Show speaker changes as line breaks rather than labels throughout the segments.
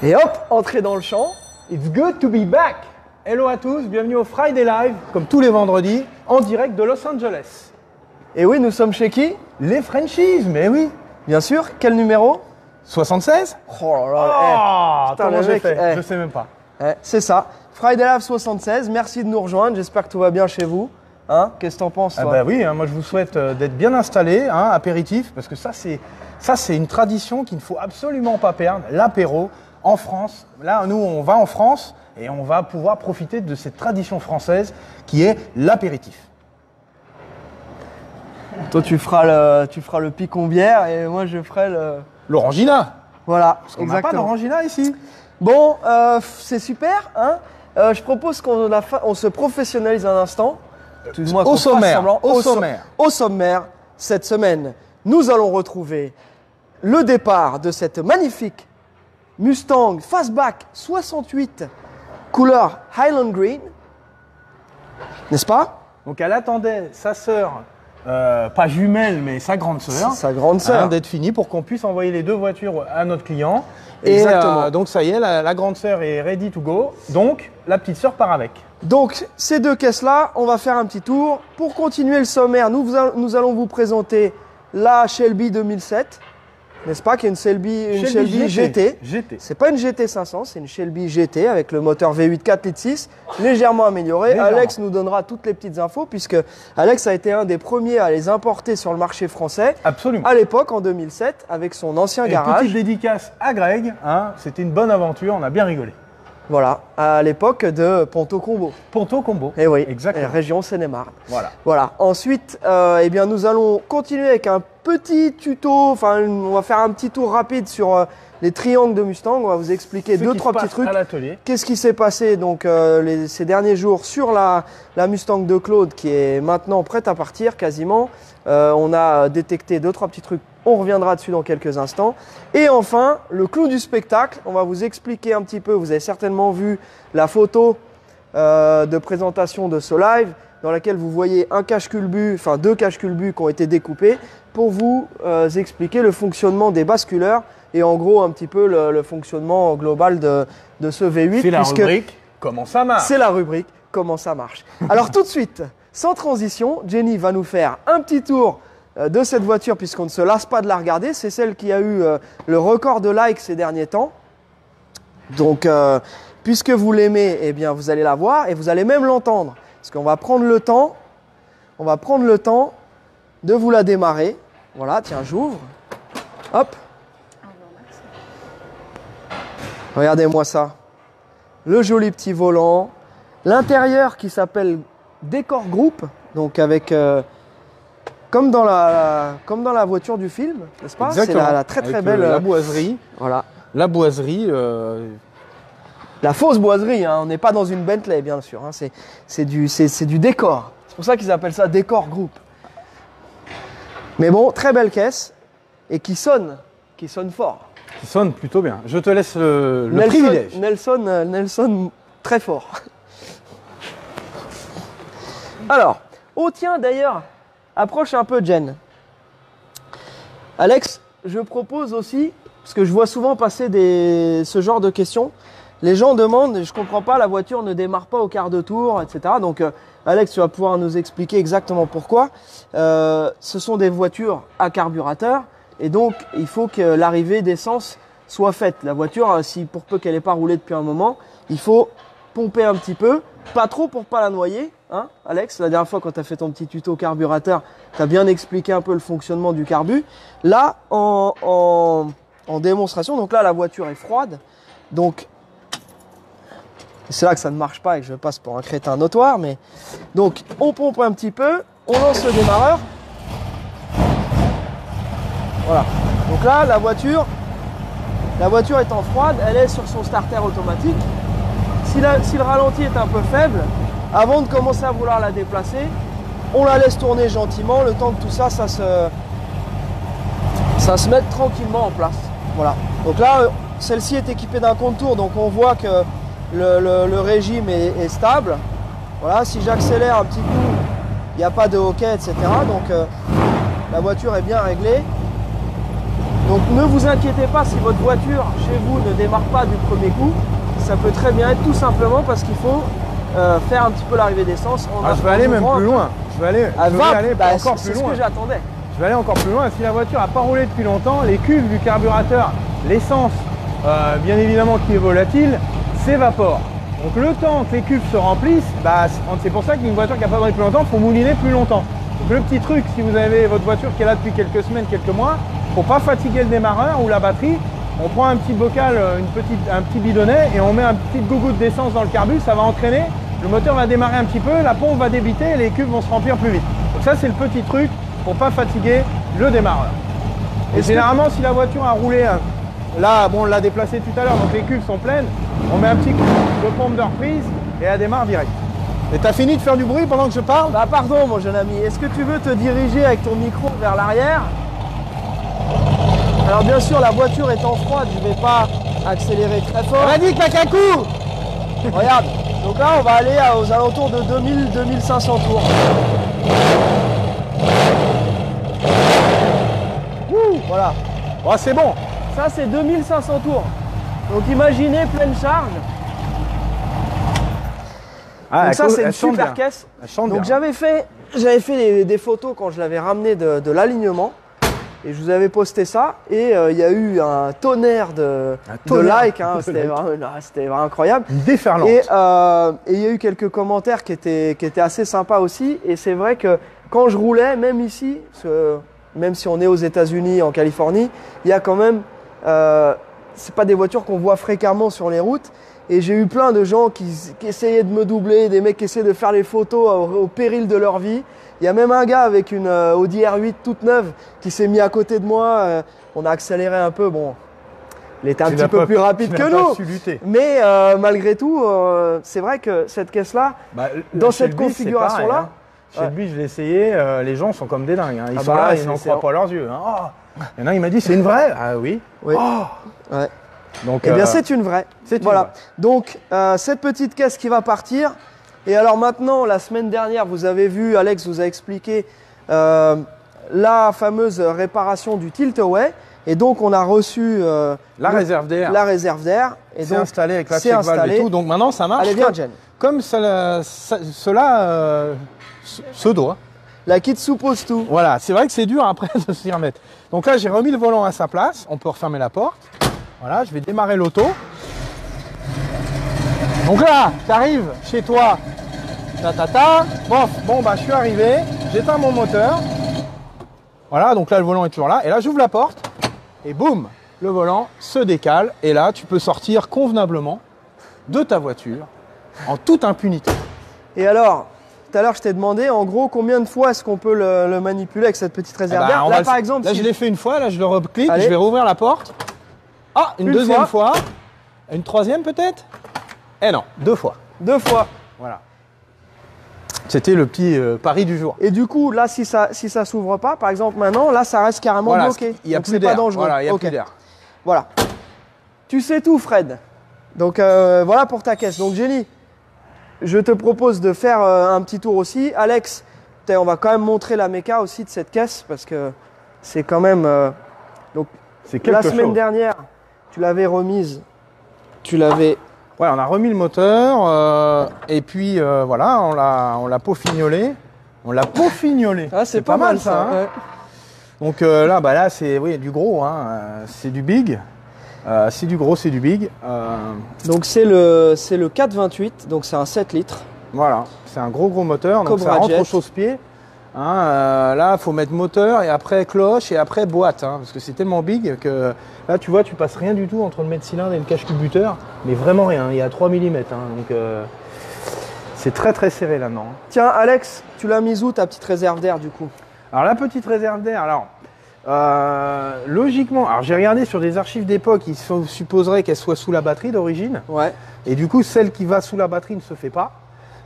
Et hop, entrée dans le champ.
It's good to be back. Hello à tous, bienvenue au Friday Live, comme tous les vendredis, en direct de Los Angeles.
Et oui, nous sommes chez qui?
Les Frenchies, mais oui.
Bien sûr, quel numéro?
76?
Oh là là, putain,
comment
le
j'ai
mec,
fait Je sais même pas.
C'est ça, Friday Live 76, merci de nous rejoindre, j'espère que tout va bien chez vous. Hein? Qu'est-ce que t'en penses, toi?
Bah oui, hein, moi je vous souhaite d'être bien installés, hein, apéritif, parce que ça c'est une tradition qu'il ne faut absolument pas perdre, l'apéro en France. Là, nous, on va en France et on va pouvoir profiter de cette tradition française qui est l'apéritif.
Toi, tu feras le picon-bière et moi, je ferai le...
L'orangina.
Voilà,
Parce qu'on n'a pas d'orangina ici.
Bon, c'est super, hein. Je propose qu'on se professionnalise un instant.
Au
sommaire, cette semaine, nous allons retrouver le départ de cette magnifique Mustang Fastback 68 couleur Highland Green, n'est-ce pas?
Donc elle attendait sa sœur, pas jumelle, mais sa grande sœur.
Sa grande sœur.
D'être finie pour qu'on puisse envoyer les deux voitures à notre client.
Exactement.
Et donc ça y est, la grande sœur est ready to go. Donc la petite sœur part avec.
Donc ces deux caisses-là, on va faire un petit tour. Pour continuer le sommaire, nous allons vous présenter la Shelby 2007. N'est-ce pas, qui est une Shelby GT. C'est pas une GT 500, c'est une Shelby GT avec le moteur V8 4 litres 6, légèrement amélioré. Alex nous donnera toutes les petites infos puisque Alex a été un des premiers à les importer sur le marché français.
Absolument.
À l'époque, en 2007, avec son ancien garage.
Petite dédicace à Greg, hein, c'était une bonne aventure, on a bien rigolé.
Voilà, à l'époque de Ponto Combo.
Ponto Combo.
Et oui,
exactement.
Région Seine-et-Marne.
Voilà.
Ensuite, eh bien, nous allons continuer avec un petit tuto. Enfin, on va faire un petit tour rapide sur les triangles de Mustang. On va vous expliquer deux, trois petits trucs. Qu'est-ce qui s'est passé donc ces derniers jours sur la Mustang de Claude, qui est maintenant prête à partir quasiment. On a détecté deux, trois petits trucs. On reviendra dessus dans quelques instants. Et enfin, le clou du spectacle. On va vous expliquer un petit peu. Vous avez certainement vu la photo de présentation de ce live dans laquelle vous voyez deux caches culbus qui ont été découpés pour vous expliquer le fonctionnement des basculeurs et en gros un petit peu le fonctionnement global de ce V8.
C'est la rubrique « Comment ça marche ?»
C'est la rubrique « Comment ça marche ?» Alors tout de suite, sans transition, Jenny va nous faire un petit tour de cette voiture puisqu'on ne se lasse pas de la regarder. C'est celle qui a eu le record de likes ces derniers temps. Donc, puisque vous l'aimez, eh bien, vous allez la voir et vous allez même l'entendre. Parce qu'on va prendre le temps, de vous la démarrer. Voilà, tiens, j'ouvre. Hop. Regardez-moi ça. Le joli petit volant. L'intérieur qui s'appelle Décor Group. Donc avec... comme dans la voiture du film, n'est-ce pas? C'est la très très belle...
la boiserie.
Voilà.
La boiserie...
La fausse boiserie, hein. On n'est pas dans une Bentley, bien sûr. Hein. C'est du décor. C'est pour ça qu'ils appellent ça Décor Group. Mais bon, très belle caisse et qui sonne fort.
Qui sonne plutôt bien. Je te laisse le privilège.
Nelson, très fort. Alors, tiens d'ailleurs, approche un peu Jen. Alex, je propose aussi, parce que je vois souvent passer ce genre de questions, les gens demandent, je ne comprends pas, la voiture ne démarre pas au quart de tour, etc. Donc, Alex, tu vas pouvoir nous expliquer exactement pourquoi. Ce sont des voitures à carburateur et donc il faut que l'arrivée d'essence soit faite. La voiture, pour peu qu'elle n'ait pas roulé depuis un moment, il faut pomper un petit peu, pas trop pour pas la noyer. Hein, Alex, la dernière fois quand tu as fait ton petit tuto carburateur, tu as bien expliqué un peu le fonctionnement du carbu. Là, en démonstration, donc là la voiture est froide, donc c'est là que ça ne marche pas et que je passe pour un crétin notoire. Mais donc on pompe un petit peu, on lance le démarreur. Voilà. Donc là la voiture étant froide, elle est sur son starter automatique. Si le ralenti est un peu faible, avant de commencer à vouloir la déplacer, on la laisse tourner gentiment, le temps que tout ça se mette tranquillement en place. Voilà. Donc là, celle-ci est équipée d'un contour, donc on voit que le régime est stable. Voilà, si j'accélère un petit coup, il n'y a pas de hoquet, etc. Donc la voiture est bien réglée. Donc ne vous inquiétez pas si votre voiture chez vous ne démarre pas du premier coup. Ça peut très bien être tout simplement parce qu'il faut faire un petit peu l'arrivée d'essence.
Je vais aller même plus loin. Je vais aller,
à 20,
aller
bah,
encore plus
c'est ce
loin.
que j'attendais.
Je vais aller encore plus loin. Si la voiture n'a pas roulé depuis longtemps, les cuves du carburateur, l'essence, bien évidemment qui est volatile, s'évapore. Donc le temps que les cuves se remplissent, bah, c'est pour ça qu'une voiture qui n'a pas roulé depuis longtemps, il faut mouliner plus longtemps. Donc le petit truc, si vous avez votre voiture qui est là depuis quelques semaines, quelques mois, il ne faut pas fatiguer le démarreur ou la batterie. On prend un petit bocal, un petit bidonnet et on met un petit gougoute d'essence dans le carbu, ça va entraîner, le moteur va démarrer un petit peu, la pompe va débiter et les cuves vont se remplir plus vite. Donc ça c'est le petit truc pour ne pas fatiguer le démarreur. Et généralement si la voiture a roulé, là bon on l'a déplacé tout à l'heure donc les cuves sont pleines, on met un petit coup de pompe de reprise et elle démarre direct. Et t'as fini de faire du bruit pendant que je parle?
Bah pardon mon jeune ami, est-ce que tu veux te diriger avec ton micro vers l'arrière? Alors bien sûr la voiture étant froide, je ne vais pas accélérer très fort.
Vas-y Kakakou.
Regarde, donc là on va aller aux alentours de 2000-2500 tours. Voilà.
Oh, c'est bon.
Ça c'est 2500 tours. Donc imaginez pleine charge.
Ah,
donc ça c'est une super caisse. Donc j'avais fait des photos quand je l'avais ramené de l'alignement. Et je vous avais posté ça et il y a eu un tonnerre de likes, hein, c'était vraiment incroyable.
Une déferlante.
Et il y a eu quelques commentaires qui étaient assez sympas aussi. Et c'est vrai que quand je roulais, même ici, même si on est aux États-Unis, en Californie, il y a quand même, c'est pas des voitures qu'on voit fréquemment sur les routes. Et j'ai eu plein de gens qui essayaient de me doubler, des mecs qui essayaient de faire les photos au péril de leur vie. Il y a même un gars avec une Audi R8 toute neuve qui s'est mis à côté de moi. On a accéléré un peu. Bon, il était un petit peu plus rapide que nous. Mais malgré tout, c'est vrai que cette caisse-là, dans cette configuration-là…
Hein. Chez lui, je l'ai essayé. Les gens sont comme des dingues. Hein. Ils sont là, ils n'en croient pas leurs yeux. Hein. Oh. Il y en a, il m'a dit, c'est une vraie. Ah oui.
Oui.
Oh.
Ouais. Donc, eh bien, c'est une vraie. Voilà. Donc, cette petite caisse qui va partir. Et alors maintenant, la semaine dernière, vous avez vu, Alex vous a expliqué la fameuse réparation du tilt-away. Et donc, on a reçu
la réserve d'air.
La réserve d'air.
Et c'est installé avec la check valve et tout. Donc maintenant, ça marche.
Allez, viens, Jen.
Comme cela se doit.
Like it's supposed to.
Voilà, c'est vrai que c'est dur après de s'y remettre. Donc là, j'ai remis le volant à sa place. On peut refermer la porte. Voilà, je vais démarrer l'auto. Donc là, tu arrives chez toi. Bon, bah, je suis arrivé. J'éteins mon moteur. Voilà, donc là, le volant est toujours là. Et là, j'ouvre la porte. Et boum, le volant se décale. Et là, tu peux sortir convenablement de ta voiture en toute impunité.
Et alors, tout à l'heure, je t'ai demandé, en gros, combien de fois est-ce qu'on peut le manipuler avec cette petite réserve d'air?
Là, par exemple, là, je l'ai fait une fois. Là, je le reclique. Je vais rouvrir la porte. Ah, une deuxième fois. Une troisième peut-être? Eh non, 2 fois.
2 fois.
Voilà. C'était le petit pari du jour.
Et du coup, là, si ça s'ouvre pas, par exemple maintenant, là, ça reste carrément bloqué.
Il n'y a plus d'air.
Voilà,
il n'y a plus d'air.
Voilà. Tu sais tout, Fred. Donc, voilà pour ta caisse. Donc, Jenny, je te propose de faire un petit tour aussi. Alex, on va quand même montrer la méca aussi de cette caisse parce que c'est quand même… donc, la semaine dernière, tu l'avais remise.
Ouais, on a remis le moteur et puis voilà, on l'a peaufignolé.
Ah, c'est pas mal ça. Hein.
Ouais. Donc là, c'est du gros, hein. C'est du big. C'est du gros, c'est du big.
Donc c'est le 428, donc c'est un 7 litres.
Voilà, c'est un gros moteur, donc
Cobra
ça rentre
Jet.
au chausse-pied. Hein, là, il faut mettre moteur et après cloche et après boîte, hein, parce que c'est tellement big que là, tu vois, tu passes rien du tout entre le mètre cylindre et le cache-cubuteur, mais vraiment rien, il y a 3 mm, hein, donc c'est très très serré là-dedans.
Tiens, Alex, tu l'as mise où ta petite réserve d'air du coup?
Alors la petite réserve d'air, logiquement, alors j'ai regardé sur des archives d'époque, il supposerait qu'elle soit sous la batterie d'origine,
ouais.
Et du coup, celle qui va sous la batterie ne se fait pas.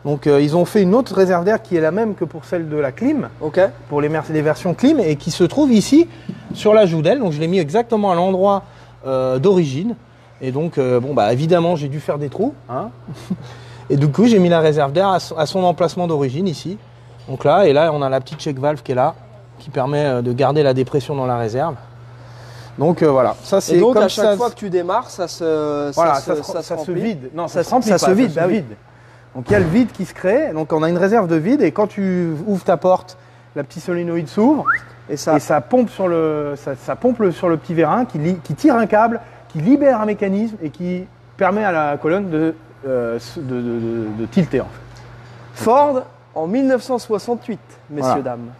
Donc ils ont fait une autre réserve d'air qui est la même que pour celle de la clim, pour les versions clim, et qui se trouve ici sur la joue d'aile. Donc je l'ai mis exactement à l'endroit d'origine. Et donc évidemment j'ai dû faire des trous. Hein. Et du coup j'ai mis la réserve d'air à son emplacement d'origine ici. Donc là, et là on a la petite check valve qui est là, qui permet de garder la dépression dans la réserve. Donc voilà, ça c'est
Et donc
comme
à chaque
ça.
fois que tu démarres, ça se remplit.
vide. Non,
Ça
ça se remplit
ça
pas,
se vide,
ça
bah
se
oui.
vide. Donc il y a le vide qui se crée, donc on a une réserve de vide et quand tu ouvres ta porte, la petite solénoïde s'ouvre
Et ça,
et ça pompe sur le sur le petit vérin qui tire un câble, qui libère un mécanisme et qui permet à la colonne de tilter en fait.
Ford en 1968, messieurs,
Voilà.
dames.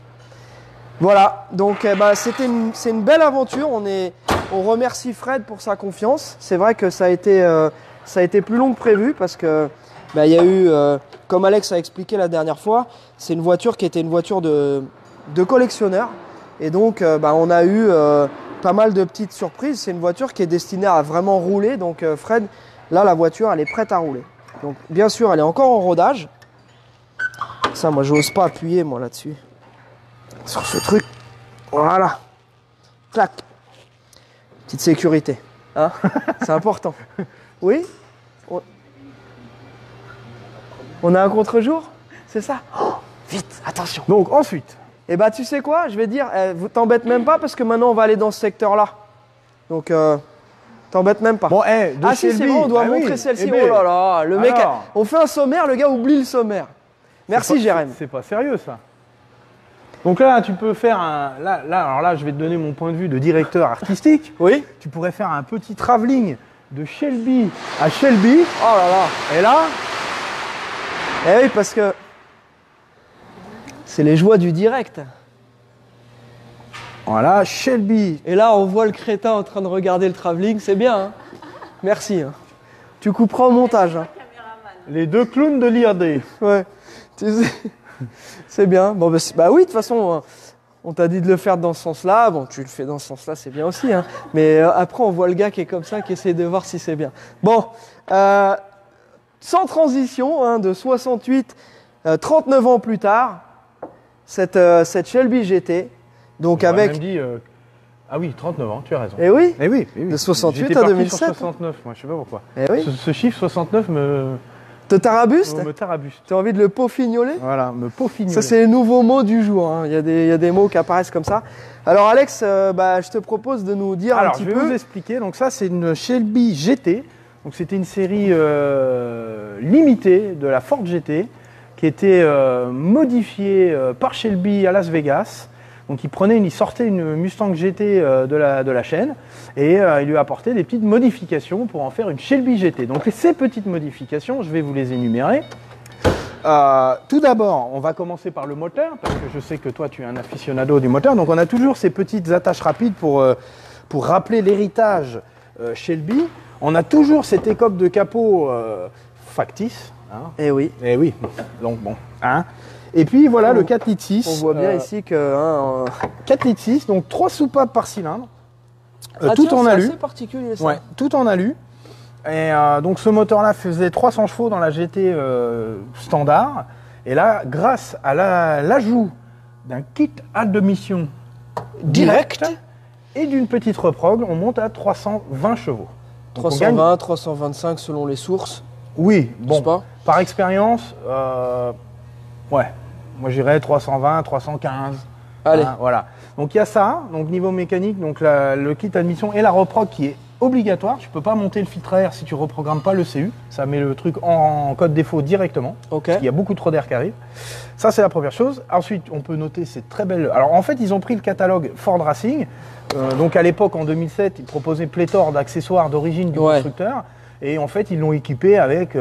Voilà, donc c'est une belle aventure. On remercie Fred pour sa confiance. C'est vrai que ça a été plus long que prévu parce que il y a eu, comme Alex a expliqué la dernière fois, c'est une voiture qui était une voiture de collectionneur. Et donc on a eu pas mal de petites surprises. C'est une voiture qui est destinée à vraiment rouler. Donc Fred, là la voiture elle est prête à rouler. Donc bien sûr elle est encore en rodage. Ça moi j'ose pas appuyer moi là-dessus. Sur ce truc. Voilà. Clac. Petite sécurité. Hein. C'est important. Oui. On a un contre-jour. C'est ça. Oh, vite, attention.
Donc ensuite,
Et bah tu sais quoi, je vais dire, vous t'embête même pas parce que maintenant on va aller dans ce secteur-là. Donc t'embête même pas.
bon, de
Ah si c'est
Shelby,
bon, on doit
ah oui,
montrer celle-ci.
eh ben,
Oh là là, le mec,
alors.
on fait un sommaire, le gars oublie le sommaire. Merci Jérém.
C'est pas sérieux ça. Donc là, tu peux faire alors là, je vais te donner mon point de vue de directeur artistique.
Oui.
Tu pourrais faire un petit travelling de Shelby à Shelby.
Oh là là.
Et là,
Eh oui, parce que c'est les joies du direct.
voilà, Shelby.
Et là, on voit le crétin en train de regarder le travelling, c'est bien. Hein. Merci. Hein. Tu couperas au montage. Hein.
Les deux clowns de l'IRD.
Ouais. Tu sais, c'est bien. Bon, bah oui, de toute façon, on t'a dit de le faire dans ce sens-là. Bon, tu le fais dans ce sens-là, c'est bien aussi. Hein. Mais après, on voit le gars qui est comme ça, qui essaie de voir si c'est bien. Bon, sans transition, hein, de 68, 39 ans plus tard, cette Shelby GT, donc
J'aurais
avec...
même dit, ah oui, 39 ans, tu as raison.
Eh oui,
Eh oui, eh oui.
de 68
J'étais
à
parti
2007.
sur 69, moi, je sais pas pourquoi.
eh oui.
Ce chiffre 69 me
Te tarabuste.
tarabuste.
Tu as envie de le peaufignoler?
Voilà, me peaufignoler.
Ça, c'est les nouveaux mots du jour. Hein. Il y a des mots qui apparaissent comme ça. Alors, Alex, je te propose de nous dire
Alors,
un petit
je vais vous
peu.
expliquer. Donc ça, c'est une Shelby GT. Donc c'était une série limitée de la Ford GT qui était modifiée par Shelby à Las Vegas. Donc il sortait une Mustang GT de la chaîne et il lui apportait des petites modifications pour en faire une Shelby GT. Donc ces petites modifications, je vais vous les énumérer. Tout d'abord, on va commencer par le moteur, parce que je sais que toi tu es un aficionado du moteur. Donc on a toujours ces petites attaches rapides pour rappeler l'héritage Shelby. On a toujours cette écope de capot factice. Hein.
Eh oui.
Eh oui, donc bon. Hein. Et puis voilà le 4 litres 6.
On voit bien ici que.
4 litres 6, donc 3 soupapes par cylindre.
Ah,
Tout
tiens,
en
c'est
alu.
assez particulier ça.
Ouais, tout en alu. Et donc ce moteur-là faisait 300 chevaux dans la GT standard. Et là, grâce à l'ajout d'un kit admission direct et d'une petite reprog, on monte à 320 chevaux. Donc on
320, 325 selon les sources.
Oui,
Je sais
bon,
pas.
par expérience, ouais, moi j'irais 320, 315.
Allez.
Hein, voilà. Donc il y a ça, donc niveau mécanique, donc le kit admission et la reprog qui est obligatoire. Tu peux pas monter le filtre à air si tu reprogrammes pas le CU. Ça met le truc en code défaut directement.
Ok.
Parce qu'il y a beaucoup trop d'air qui arrive. Ça c'est la première chose. Ensuite, on peut noter cette très belle. Alors en fait, ils ont pris le catalogue Ford Racing. Donc à l'époque, en 2007, ils proposaient pléthore d'accessoires d'origine du constructeur. Et en fait, ils l'ont équipé avec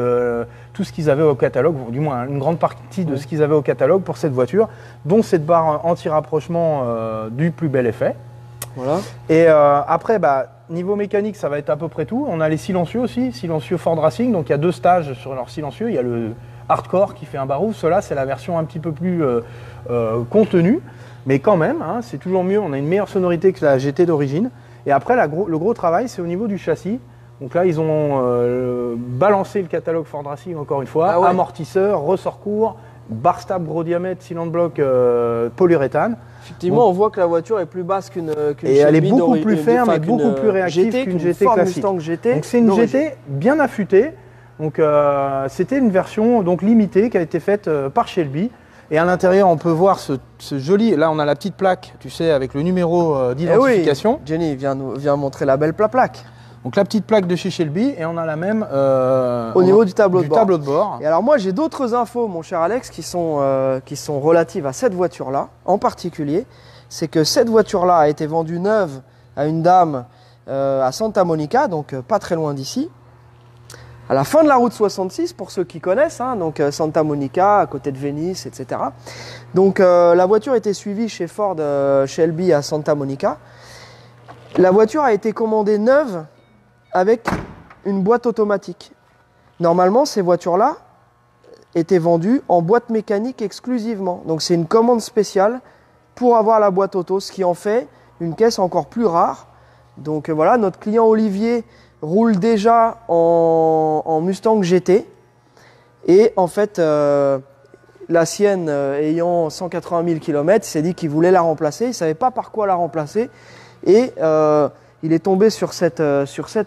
tout ce qu'ils avaient au catalogue, ou du moins une grande partie de ce qu'ils avaient au catalogue pour cette voiture, dont cette barre anti-rapprochement du plus bel effet.
Voilà.
Et après, niveau mécanique, ça va être à peu près tout. On a les silencieux aussi, silencieux Ford Racing. Donc il y a deux stages sur leurs silencieux. Il y a le hardcore qui fait un barouf. Cela, c'est la version un petit peu plus contenue. Mais quand même, hein, c'est toujours mieux. On a une meilleure sonorité que la GT d'origine. Et après, le gros travail, c'est au niveau du châssis. Donc là, ils ont balancé le catalogue Ford Racing encore une fois.
Ah ouais.
Amortisseur, ressort court, barre stable gros diamètre, cylindre bloc polyuréthane.
Effectivement,
Bon.
on voit que la voiture est plus basse qu'une
Et elle est
Shelby
beaucoup plus ferme et beaucoup plus réactive qu'une GT
Ford
classique.
Mustang GT.
Donc c'est une
d'origine.
GT bien affûtée. Donc c'était une version donc limitée qui a été faite par Shelby. Et à l'intérieur, on peut voir ce joli... Là, on a la petite plaque, tu sais, avec le numéro d'identification.
Oui, Jenny vient montrer la belle plaque.
Donc la petite plaque de chez Shelby, et on a la même
au niveau du tableau de
bord.
Et alors moi, j'ai d'autres infos, mon cher Alex, qui sont relatives à cette voiture-là, en particulier. C'est que cette voiture-là a été vendue neuve à une dame à Santa Monica, donc pas très loin d'ici. À la fin de la route 66, pour ceux qui connaissent, hein, donc Santa Monica, à côté de Venice, etc. Donc la voiture était suivie chez Ford Shelby à Santa Monica. La voiture a été commandée neuve avec une boîte automatique. Normalement, ces voitures-là étaient vendues en boîte mécanique exclusivement. Donc c'est une commande spéciale pour avoir la boîte auto, ce qui en fait une caisse encore plus rare. Donc voilà, notre client Olivier roule déjà en Mustang GT. Et en fait, la sienne ayant 180 000 km, il s'est dit qu'il voulait la remplacer. Il ne savait pas par quoi la remplacer. Et il est tombé sur cette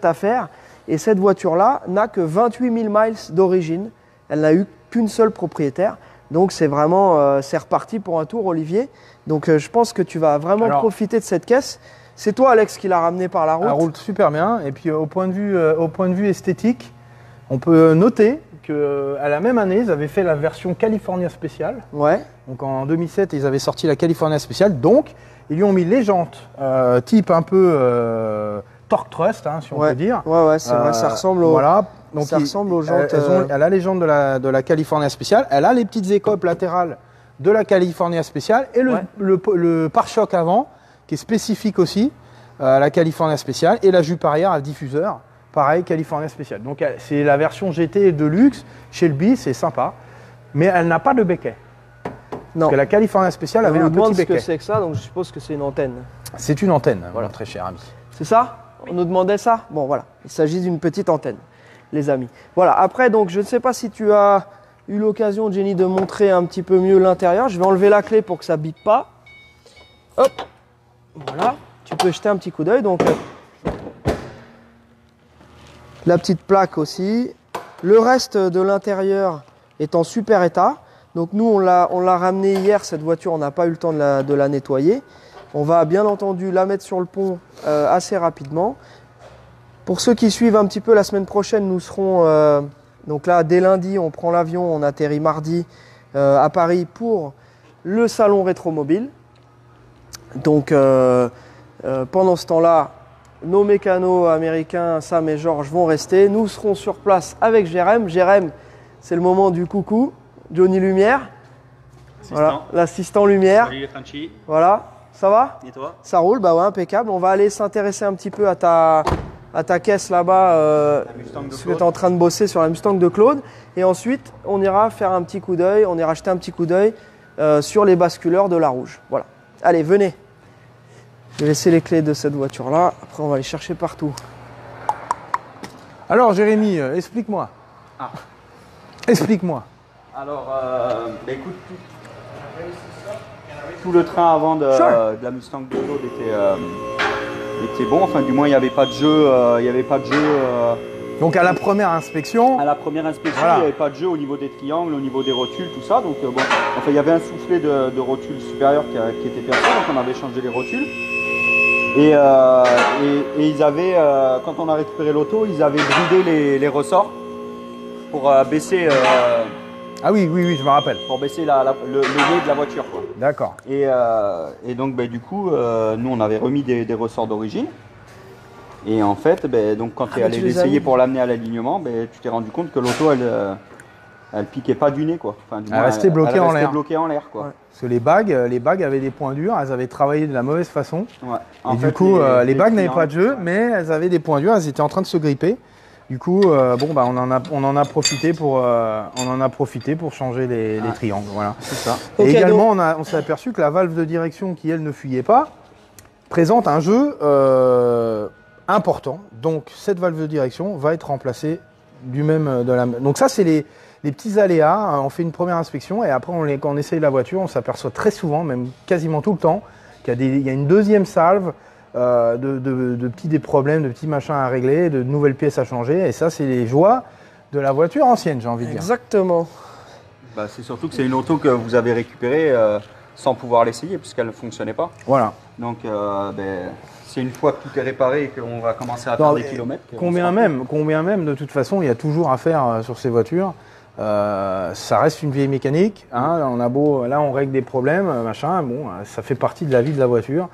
affaire. Et cette voiture-là n'a que 28 000 miles d'origine. Elle n'a eu qu'une seule propriétaire. Donc c'est vraiment, c'est reparti pour un tour, Olivier. Donc je pense que tu vas vraiment profiter de cette caisse. C'est toi, Alex, qui l'a ramenée par la route.
Elle roule super bien. Et puis au point de vue esthétique, on peut noter qu'à la même année, ils avaient fait la version California Special.
Ouais.
Donc en 2007, ils avaient sorti la California Special. Donc ils lui ont mis les jantes type un peu Torque Trust, hein, si on peut dire.
Ouais, c'est vrai, ça ressemble
voilà. Donc
ça ressemble aux jantes.
Elle a les jantes de la California Special. Elle a les petites écopes latérales de la California Special et le pare-choc avant, qui est spécifique aussi à la California Special, et la jupe arrière à diffuseur, pareil, California Special. Donc c'est la version GT de luxe. Shelby, c'est sympa, mais elle n'a pas de béquet.
Non.
Parce que la California Special avait un petit béquet.
Ce que c'est que ça, donc je suppose que c'est une antenne.
C'est une antenne, voilà, très cher ami.
C'est ça? On nous demandait ça? Bon, voilà, il s'agit d'une petite antenne, les amis. Voilà, après, donc je ne sais pas si tu as eu l'occasion, Jenny, de montrer un petit peu mieux l'intérieur. Je vais enlever la clé pour que ça ne bipe pas. Hop, voilà, tu peux jeter un petit coup d'œil. Donc, la petite plaque aussi. Le reste de l'intérieur est en super état. Donc nous, on l'a ramené hier, cette voiture, on n'a pas eu le temps de la nettoyer. On va bien entendu la mettre sur le pont assez rapidement. Pour ceux qui suivent un petit peu, la semaine prochaine, nous serons... donc là, dès lundi, on prend l'avion, on atterrit mardi à Paris pour le salon Rétromobile. Donc pendant ce temps-là, nos mécanos américains, Sam et Georges, vont rester. Nous serons sur place avec Jérém. Jérém, c'est le moment du coucou. Johnny Lumière. Voilà, l'assistant Lumière.
Salut les Frenchy.
Voilà, ça va?
Et toi?
Ça roule, bah ouais, impeccable. On va aller s'intéresser un petit peu à ta caisse là-bas, parce que tu es en train de bosser sur la Mustang de Claude. Et ensuite, on ira faire un petit coup d'œil, on ira jeter un petit coup d'œil sur les basculeurs de la Rouge. Voilà. Allez, venez. Je vais laisser les clés de cette voiture-là. Après, on va les chercher partout.
Alors, Jérémy, explique-moi. Explique-moi.
Alors, écoute, tout le train avant de la Mustang de Claude était bon. Enfin, du moins, il n'y avait pas de jeu.
Donc, à la première inspection.
À la première inspection,
voilà.
Il n'y avait pas de jeu au niveau des triangles, au niveau des rotules, tout ça. Donc, bon, enfin, il y avait un soufflet de rotules supérieures qui était percé, donc on avait changé les rotules. Et ils avaient, quand on a récupéré l'auto, ils avaient bridé les ressorts pour baisser.
Ah oui, je me rappelle.
Pour baisser le nez de la voiture, quoi.
D'accord.
Et donc, du coup, nous, on avait remis des ressorts d'origine. Et en fait, donc, quand tu es allé l'essayer pour l'amener à l'alignement, tu t'es rendu compte que l'auto, elle piquait pas du nez, quoi. Enfin,
elle restait bloquée en l'air.
Elle restait bloquée en l'air, quoi.
Ouais. Parce que les bagues avaient des points durs, elles avaient travaillé de la mauvaise façon.
Ouais.
Et du coup, les bagues n'avaient pas de jeu, mais elles avaient des points durs, elles étaient en train de se gripper. Du coup, on en a profité pour changer les triangles. Voilà.
C'est ça.
Et également, on s'est aperçu que la valve de direction qui, elle, ne fuyait pas, présente un jeu important. Donc, cette valve de direction va être remplacée du même de la. Donc ça, c'est les petits aléas. On fait une première inspection et après, quand on essaye la voiture, on s'aperçoit très souvent, même quasiment tout le temps, qu'il y a une deuxième salve. De petits problèmes, de petits machins à régler, de nouvelles pièces à changer. Et ça, c'est les joies de la voiture ancienne, j'ai envie de dire.
Exactement.
Bah, c'est surtout que c'est une auto que vous avez récupérée sans pouvoir l'essayer puisqu'elle ne fonctionnait pas.
Voilà.
Donc c'est une fois que tout est réparé et qu'on va commencer à faire des kilomètres.
Combien même, de toute façon, il y a toujours à faire sur ces voitures. Ça reste une vieille mécanique. Hein, on a beau, là, on règle des problèmes, machin. Bon, ça fait partie de la vie de la voiture.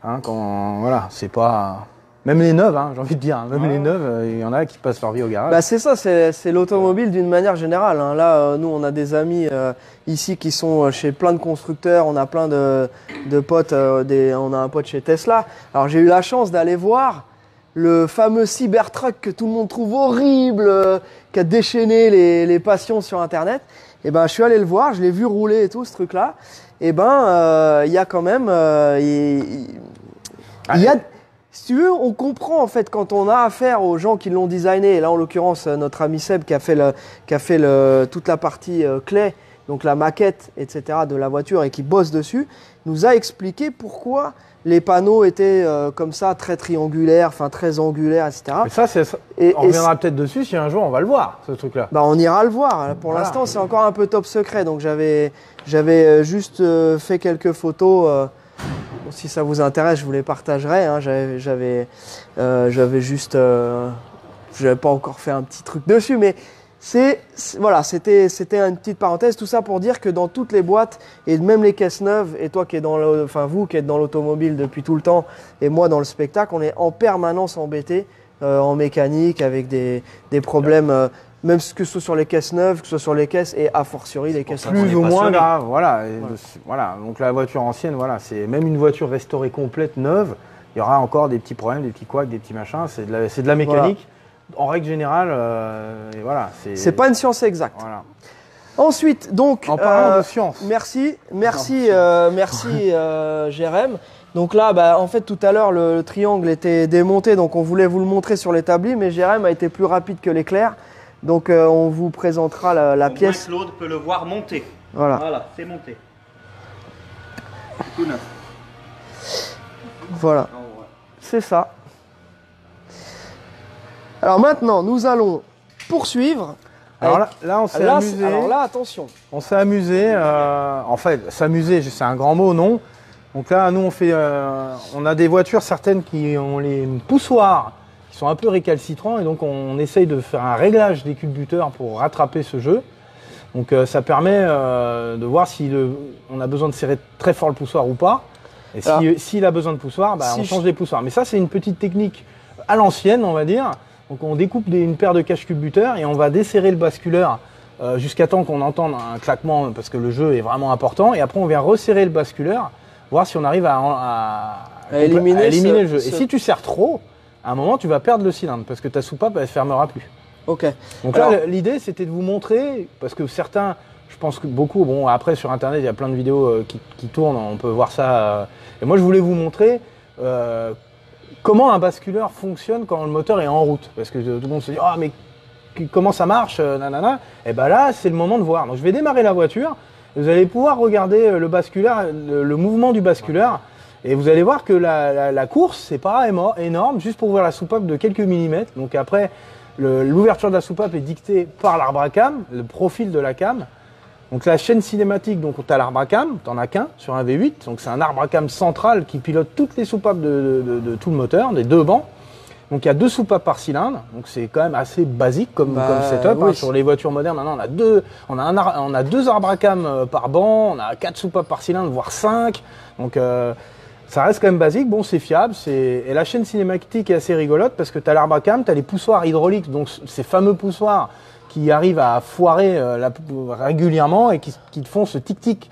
Hein, voilà, c'est pas. Même les neuves, hein, j'ai envie de dire. Même les neuves, il y en a qui passent leur vie au garage.
Bah c'est ça, c'est l'automobile d'une manière générale. Hein. Là, nous, on a des amis ici qui sont chez plein de constructeurs. On a plein de potes. On a un pote chez Tesla. Alors, j'ai eu la chance d'aller voir le fameux Cybertruck que tout le monde trouve horrible, qui a déchaîné les passions sur Internet. Et ben, je suis allé le voir, je l'ai vu rouler et tout, ce truc-là. Et ben, il y a quand même, il y a, si tu veux, on comprend en fait quand on a affaire aux gens qui l'ont designé. Et là, en l'occurrence, notre ami Seb qui a fait toute la partie clé, donc la maquette, etc. de la voiture et qui bosse dessus, nous a expliqué pourquoi les panneaux étaient comme ça, très triangulaires, enfin très angulaires, etc.
Mais ça, on reviendra peut-être dessus si un jour on va le voir, ce truc-là.
Bah, on ira le voir. Pour l'instant, c'est encore un peu top secret. Donc j'avais juste fait quelques photos. Si ça vous intéresse, je vous les partagerai. Hein. J'avais pas encore fait un petit truc dessus, mais voilà, c'était une petite parenthèse. Tout ça pour dire que dans toutes les boîtes et même les caisses neuves, et toi qui vous qui êtes dans l'automobile depuis tout le temps, et moi dans le spectacle, on est en permanence embêté en mécanique avec des problèmes. Même que ce soit sur les caisses neuves, que ce soit sur les caisses et a fortiori les caisses
plus ou moins grave. Voilà. Voilà. Donc la voiture ancienne, voilà, c'est même une voiture restaurée complète, neuve, il y aura encore des petits problèmes, des petits couacs, des petits machins. C'est de la mécanique. Voilà. En règle générale, et voilà. C'est pas
une science exacte.
Voilà.
Ensuite, donc.
En parlant de science.
Merci, Jérém. Donc là, bah, en fait, tout à l'heure, le triangle était démonté, donc on voulait vous le montrer sur l'établi, mais Jérém a été plus rapide que l'éclair. Donc on vous présentera la pièce.
Claude peut le voir monter.
Voilà,
c'est monté. Tout neuf.
Voilà, c'est ça. Alors maintenant, nous allons poursuivre.
Alors là, on s'est amusé.
Alors là, attention.
On s'est amusé. En fait, s'amuser, c'est un grand mot, non? Donc là, nous, on a des voitures certaines qui ont les poussoirs qui sont un peu récalcitrants et donc on essaye de faire un réglage des culbuteurs pour rattraper ce jeu. Donc ça permet de voir si on a besoin de serrer très fort le poussoir ou pas. Et s'il a besoin de poussoir, on change les poussoirs. Mais ça, c'est une petite technique à l'ancienne, on va dire. Donc on découpe une paire de cache-culbuteurs et on va desserrer le basculeur jusqu'à temps qu'on entende un claquement parce que le jeu est vraiment important. Et après, on vient resserrer le basculeur, voir si on arrive à éliminer le jeu. Et si tu serres trop, à un moment, tu vas perdre le cylindre parce que ta soupape, elle ne fermera plus.
Ok.
Donc là, l'idée, c'était de vous montrer, parce que certains, je pense que beaucoup, bon, après sur Internet, il y a plein de vidéos qui tournent, on peut voir ça. Et moi, je voulais vous montrer comment un basculeur fonctionne quand le moteur est en route. Parce que tout le monde se dit, ah, mais comment ça marche, nanana. Et bien là, c'est le moment de voir. Donc je vais démarrer la voiture, vous allez pouvoir regarder le basculeur, le mouvement du basculeur. Et vous allez voir que la course, c'est pas énorme, juste pour ouvrir la soupape de quelques millimètres. Donc après, l'ouverture de la soupape est dictée par l'arbre à cam, le profil de la cam. Donc la chaîne cinématique, donc tu as l'arbre à cam, tu n'en as qu'un sur un V8. Donc c'est un arbre à cam central qui pilote toutes les soupapes de tout le moteur, des deux bancs. Donc il y a 2 soupapes par cylindre, donc c'est quand même assez basique comme setup.
Oui.
Sur les voitures modernes, maintenant on a 2 arbres à cam par banc, on a 4 soupapes par cylindre, voire 5. Donc ça reste quand même basique, bon c'est fiable. Et la chaîne cinématique est assez rigolote parce que tu as l'arbre à cam, tu as les poussoirs hydrauliques, donc ces fameux poussoirs qui arrivent à foirer régulièrement et qui te font ce tic-tic,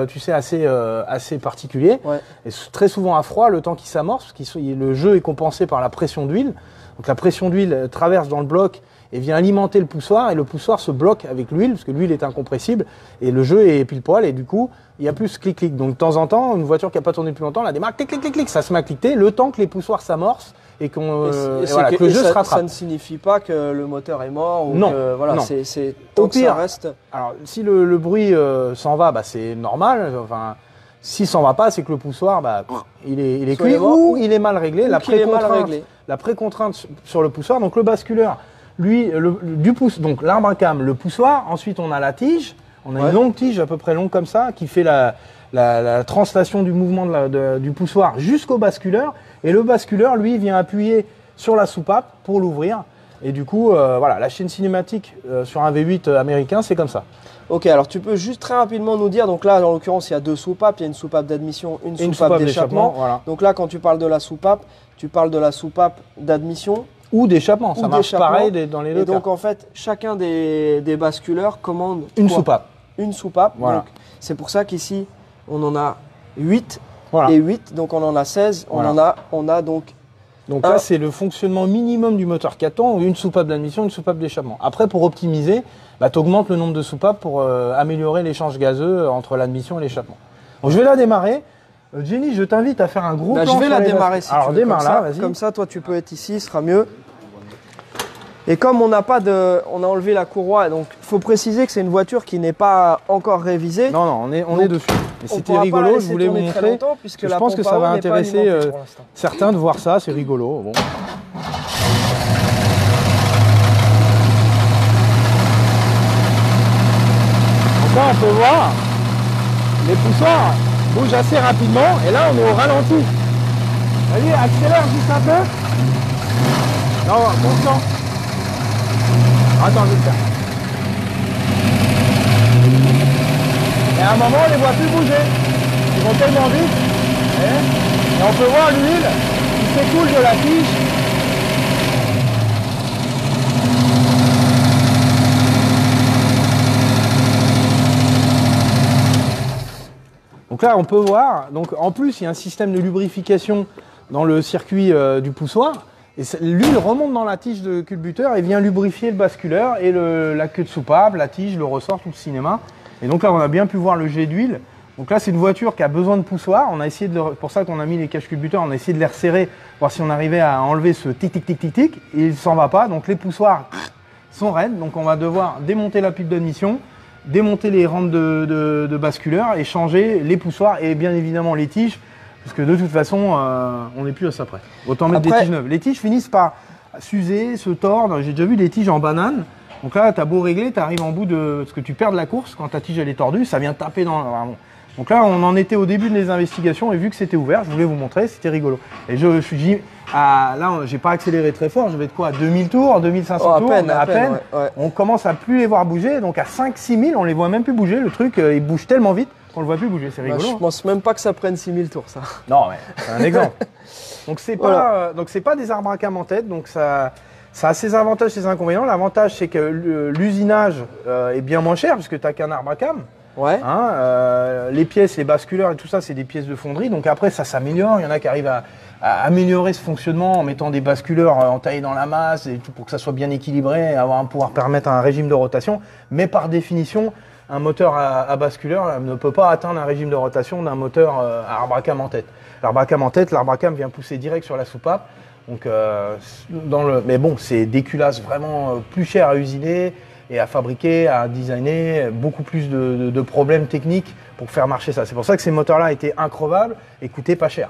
tu sais, assez particulier.
Ouais.
Et très souvent à froid, le temps qu'il s'amorce, parce que le jeu est compensé par la pression d'huile. Donc la pression d'huile traverse dans le bloc et vient alimenter le poussoir, et le poussoir se bloque avec l'huile, parce que l'huile est incompressible, et le jeu est pile poil, et du coup, il y a plus clic-clic. Donc de temps en temps, une voiture qui n'a pas tourné depuis longtemps, elle a démarre, clic-clic-clic, ça se met à cliquer, le temps que les poussoirs s'amorcent, et que le jeu se rattrape.
Ça ne signifie pas que le moteur est mort, ou
non,
que, voilà,
non.
c'est
au pire,
ça reste.
Alors, si le bruit s'en va, c'est normal. Enfin, s'il s'en va pas, c'est que le poussoir, il est cuit ou il est mal réglé. La précontrainte sur le poussoir. Donc le basculeur, lui, donc l'arbre à cam, le poussoir. Ensuite, on a la tige. On a une longue tige, à peu près longue comme ça, qui fait la translation du mouvement du poussoir jusqu'au basculeur. Et le basculeur, lui, vient appuyer sur la soupape pour l'ouvrir. Et du coup, voilà, la chaîne cinématique sur un V8 américain, c'est comme ça.
Ok, alors tu peux juste très rapidement nous dire, donc là en l'occurrence il y a deux soupapes, il y a une soupape d'admission, une soupape d'échappement.
Voilà.
Donc là quand tu parles de la soupape, tu parles de la soupape d'admission
ou d'échappement, ça marche pareil dans les deux
cas. Et donc
cas.
en fait, chacun des basculeurs commande
une soupape.
Une soupape,
voilà.
Donc c'est pour ça qu'ici on en a 8
voilà.
et 8, donc on en a 16, voilà. on a donc...
Donc là, c'est le fonctionnement minimum du moteur 4 temps, une soupape d'admission, une soupape d'échappement. Après, pour optimiser, tu augmentes le nombre de soupapes pour améliorer l'échange gazeux entre l'admission et l'échappement. Donc je vais la démarrer. Jenny, je t'invite à faire un gros plan.
Je vais la démarrer si
Alors
tu veux.
Démarre là, vas-y.
Comme ça, toi tu peux être ici, ce sera mieux. Et comme on n'a pas de, on a enlevé la courroie, donc il faut préciser que c'est une voiture qui n'est pas encore révisée.
Non, on est dessus. Et c'était rigolo, je voulais vous montrer. Je pense que ça va intéresser certains de voir ça, c'est rigolo. Bon. Donc là, on peut voir, les poussoirs bougent assez rapidement, et là, on est au ralenti. Vas-y, accélère juste un peu. Non, conscient. Attends, je vais le faire. Et à un moment, on les voit plus bouger. Ils vont tellement vite. Et on peut voir l'huile qui s'écoule de la tige. Donc là, on peut voir. Donc en plus, il y a un système de lubrification dans le circuit du poussoir. Et l'huile remonte dans la tige de culbuteur et vient lubrifier le basculeur et la queue de soupape, la tige, le ressort, tout le cinéma. Et donc là, on a bien pu voir le jet d'huile. Donc là, c'est une voiture qui a besoin de poussoir. On a essayé pour ça qu'on a mis les caches culbuteurs, on a essayé de les resserrer, voir si on arrivait à enlever ce tic-tic-tic-tic-tic. Et il ne s'en va pas. Donc les poussoirs sont raides. Donc on va devoir démonter la pipe d'admission, démonter les rampes de basculeur et changer les poussoirs et bien évidemment les tiges. Parce que de toute façon, on n'est plus à ça près. Autant mettre des tiges neuves. Les tiges finissent par s'user, se tordre. J'ai déjà vu des tiges en banane. Donc là, tu as beau régler, tu arrives en bout de... Parce que tu perds de la course, quand ta tige elle est tordue, ça vient taper dans... Donc là, on en était au début des investigations et vu que c'était ouvert, je voulais vous montrer, c'était rigolo. Et je suis... là, j'ai pas accéléré très fort, je vais être quoi, à 2000 tours, 2500 tours, à peine. Ouais. On commence à plus les voir bouger, donc à 5-6 000, on les voit même plus bouger. Le truc, il bouge tellement vite qu'on le voit plus bouger, c'est rigolo.
Je pense même pas que ça prenne 6000 tours, ça.
Non, mais c'est un exemple. Donc c'est pas des arbres à cam en tête, donc ça a ses avantages, ses inconvénients. L'avantage, c'est que l'usinage est bien moins cher, puisque tu n'as qu'un arbre à cam.
Ouais.
Hein, les pièces, les basculeurs et tout ça, c'est des pièces de fonderie. Donc après, ça s'améliore. Il y en a qui arrivent à améliorer ce fonctionnement en mettant des basculeurs entaillés dans la masse et tout pour que ça soit bien équilibré et pouvoir permettre un régime de rotation. Mais par définition, un moteur à basculeur ne peut pas atteindre un régime de rotation d'un moteur à arbre à cam en tête. L'arbre à cam en tête, l'arbre à cam vient pousser direct sur la soupape. Donc, mais bon, c'est des culasses vraiment plus chères à usiner et à fabriquer, à designer, beaucoup plus de problèmes techniques pour faire marcher ça. C'est pour ça que ces moteurs-là étaient increvables et coûtaient pas cher.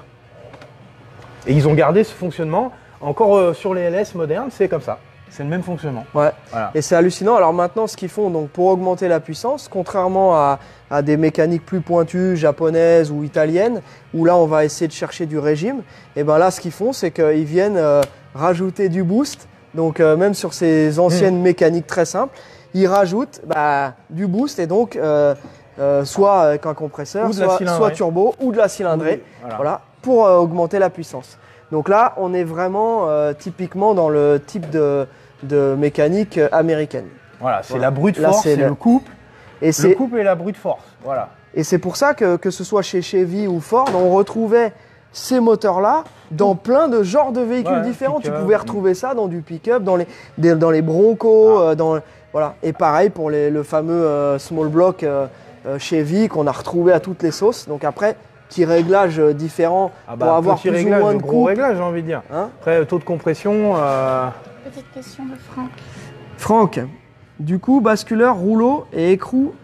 Et ils ont gardé ce fonctionnement. Encore sur les LS modernes, c'est comme ça. C'est le même fonctionnement.
Ouais. Voilà. Et c'est hallucinant. Alors maintenant, ce qu'ils font donc, pour augmenter la puissance, contrairement à des mécaniques plus pointues, japonaises ou italiennes, où là on va essayer de chercher du régime, et bien là ce qu'ils font, c'est qu'ils viennent rajouter du boost. Donc même sur ces anciennes mécaniques très simples, ils rajoutent du boost et donc soit avec un compresseur, soit turbo ou de la cylindrée, voilà, pour augmenter la puissance. Donc là, on est vraiment typiquement dans le type de mécanique américaine.
Voilà, c'est la brute force, c'est le couple. Le couple et la brute force, voilà.
Et c'est pour ça que ce soit chez Chevy ou Ford, on retrouvait ces moteurs-là dans plein de genres de véhicules différents. Tu pouvais retrouver ça dans du pick-up, dans les Broncos, voilà. Et pareil pour le fameux small block Chevy qu'on a retrouvé à toutes les sauces. Donc après, petit réglage différent pour avoir plus ou moins de
gros réglage, j'ai envie de dire. Hein, après, taux de compression.
Petite question de Franck.
Franck, du coup, basculeur, rouleau et écrou.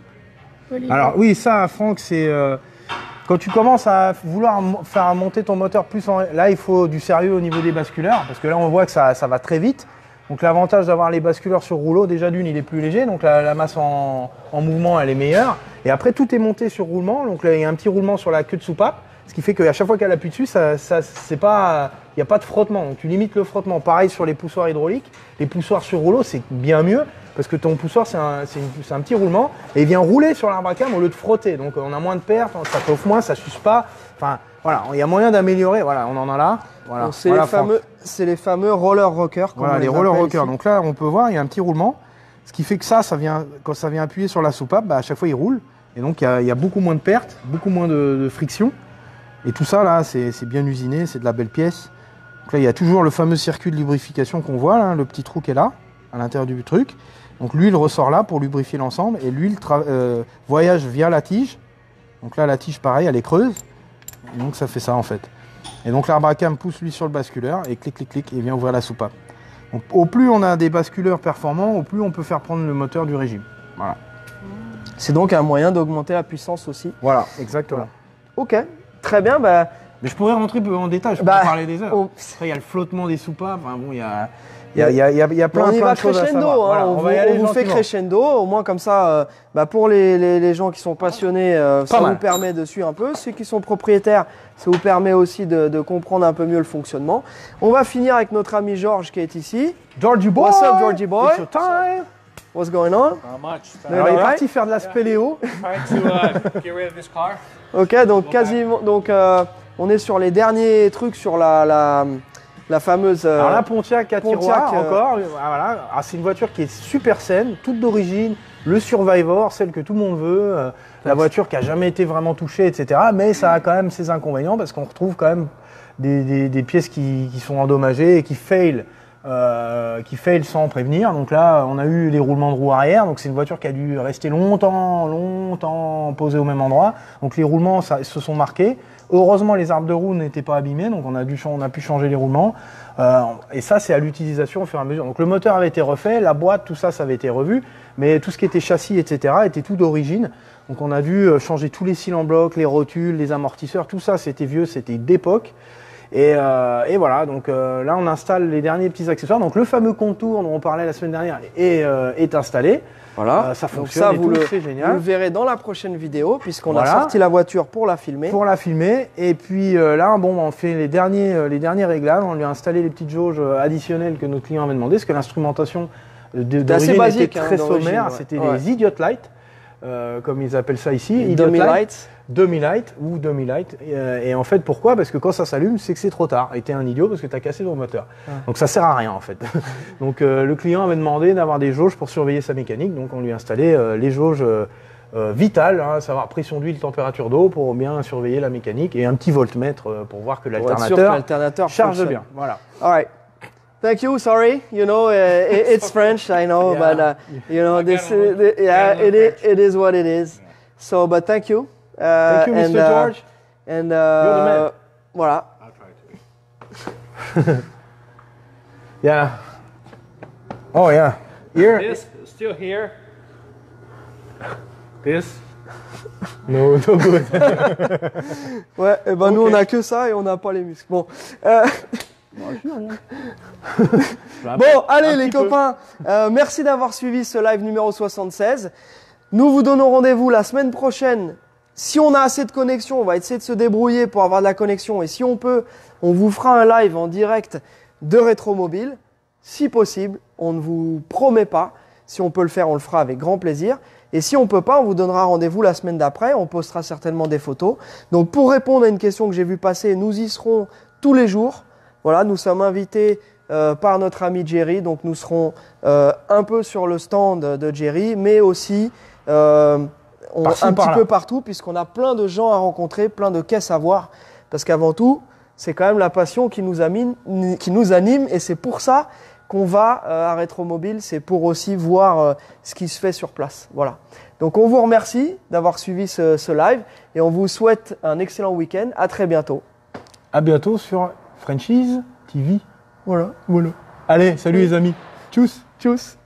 Alors oui, ça, Franck, c'est quand tu commences à vouloir faire monter ton moteur plus là, il faut du sérieux au niveau des basculeurs, parce que là, on voit que ça va très vite. Donc l'avantage d'avoir les basculeurs sur rouleau, déjà d'une, il est plus léger, donc la masse en mouvement, elle est meilleure. Et après, tout est monté sur roulement, donc là, il y a un petit roulement sur la queue de soupape, ce qui fait qu'à chaque fois qu'elle appuie dessus, il n'y a pas de frottement, donc tu limites le frottement. Pareil sur les poussoirs hydrauliques, les poussoirs sur rouleau, c'est bien mieux, parce que ton poussoir, c'est un petit roulement, et il vient rouler sur l'arbre à cam au lieu de frotter. Donc on a moins de pertes, ça chauffe moins, ça suce pas. Enfin, voilà, il y a moyen d'améliorer. Voilà, on en a là. Voilà.
C'est les fameux roller rockers.
Voilà, les roller rockers. Donc là, on peut voir, il y a un petit roulement, ce qui fait que quand ça vient appuyer sur la soupape, à chaque fois, il roule. Et donc, il y a beaucoup moins de pertes, beaucoup moins de friction. Et tout ça, là, c'est bien usiné, c'est de la belle pièce. Donc là, il y a toujours le fameux circuit de lubrification qu'on voit, là, le petit trou qui est là, à l'intérieur du truc. Donc l'huile ressort là pour lubrifier l'ensemble et l'huile voyage via la tige. Donc là, la tige, pareil, elle est creuse. Et donc ça fait ça en fait. Et donc l'arbre à cam pousse lui sur le basculeur et clic, clic, clic, et vient ouvrir la soupape. Donc au plus on a des basculeurs performants, au plus on peut faire prendre le moteur du régime. Voilà.
C'est donc un moyen d'augmenter la puissance aussi.
Voilà, exactement.
Ok, très bien. Bah,
mais je pourrais rentrer en détail, je pourrais parler des heures. Après, il y a le flottement des soupapes, enfin, bon, il y a plein de choses à savoir. Voilà,
on vous fait crescendo, au moins comme ça, pour les gens qui sont passionnés, ça vous permet de suivre un peu. Ceux qui sont propriétaires, ça vous permet aussi de comprendre un peu mieux le fonctionnement. On va finir avec notre ami George qui est ici.
Georgie boy!
What's up, Georgie boy?
It's your time!
What's going on?
Not much.
Alors, il est parti faire de la spéléo.
Trying to get rid of this car.
Ok, donc quasiment, on est sur les derniers trucs sur la fameuse.
Alors la Pontiac 4 tiroirs encore. Voilà. C'est une voiture qui est super saine, toute d'origine. Le Survivor, celle que tout le monde veut. La voiture qui a jamais été vraiment touchée, etc. Mais ça a quand même ses inconvénients parce qu'on retrouve quand même des pièces qui sont endommagées et qui fail sans prévenir. Donc là, on a eu les roulements de roues arrière. Donc c'est une voiture qui a dû rester longtemps posée au même endroit. Donc les roulements se sont marqués. Heureusement, les arbres de roue n'étaient pas abîmés, donc on a pu changer les roulements. Et ça, c'est à l'utilisation au fur et à mesure. Donc le moteur avait été refait, la boîte, tout ça, ça avait été revu. Mais tout ce qui était châssis, etc., était tout d'origine. Donc on a dû changer tous les cylindres en bloc, les rotules, les amortisseurs. Tout ça, c'était vieux, c'était d'époque. Et voilà, donc là, on installe les derniers petits accessoires. Donc le fameux contour dont on parlait la semaine dernière est installé.
Voilà,
ça fonctionne, c'est génial.
Vous le verrez dans la prochaine vidéo puisqu'on a sorti la voiture pour la filmer.
Et puis là, on fait les derniers réglages. On lui a installé les petites jauges additionnelles que notre client avait demandé, parce que l'instrumentation d'origine était très sommaire. C'était les Idiot Light, comme ils appellent ça ici. Dummy Light ou Dummy Light. Et en fait, pourquoi? Parce que quand ça s'allume, c'est que c'est trop tard. Et t'es un idiot parce que t'as cassé ton moteur. Donc ça sert à rien en fait. Donc le client avait demandé d'avoir des jauges pour surveiller sa mécanique. Donc on lui a installé les jauges vitales, savoir pression d'huile, température d'eau pour bien surveiller la mécanique, et un petit voltmètre pour voir que l'alternateur charge bien. Voilà.
All right. Thank you. Sorry, it's French, I know, but it is what it is. So, but thank you.
Thank you, Mr. George.
And
you're the man.
Voilà.
I'll try to.
Yeah. Oh yeah. Here.
This still here. This.
No good.
Ouais, et ben nous on a que ça et on n'a pas les muscles. Bon. Bon, allez les copains, merci d'avoir suivi ce live numéro 76. Nous vous donnons rendez-vous la semaine prochaine. Si on a assez de connexion, on va essayer de se débrouiller pour avoir de la connexion. Et si on peut, on vous fera un live en direct de Rétromobile. Si possible, on ne vous promet pas. Si on peut le faire, on le fera avec grand plaisir. Et si on ne peut pas, on vous donnera rendez-vous la semaine d'après. On postera certainement des photos. Donc pour répondre à une question que j'ai vue passer, nous y serons tous les jours. Voilà, nous sommes invités par notre ami Jerry. Donc nous serons un peu sur le stand de Jerry, mais aussi un petit peu partout, puisqu'on a plein de gens à rencontrer, plein de caisses à voir. Parce qu'avant tout, c'est quand même la passion qui nous anime, et c'est pour ça qu'on va à Rétromobile, c'est pour aussi voir ce qui se fait sur place. Voilà. Donc on vous remercie d'avoir suivi ce live et on vous souhaite un excellent week-end. À très bientôt.
À bientôt sur Franchise TV.
Voilà.
Allez, salut les amis. Tchuss.
Tchuss.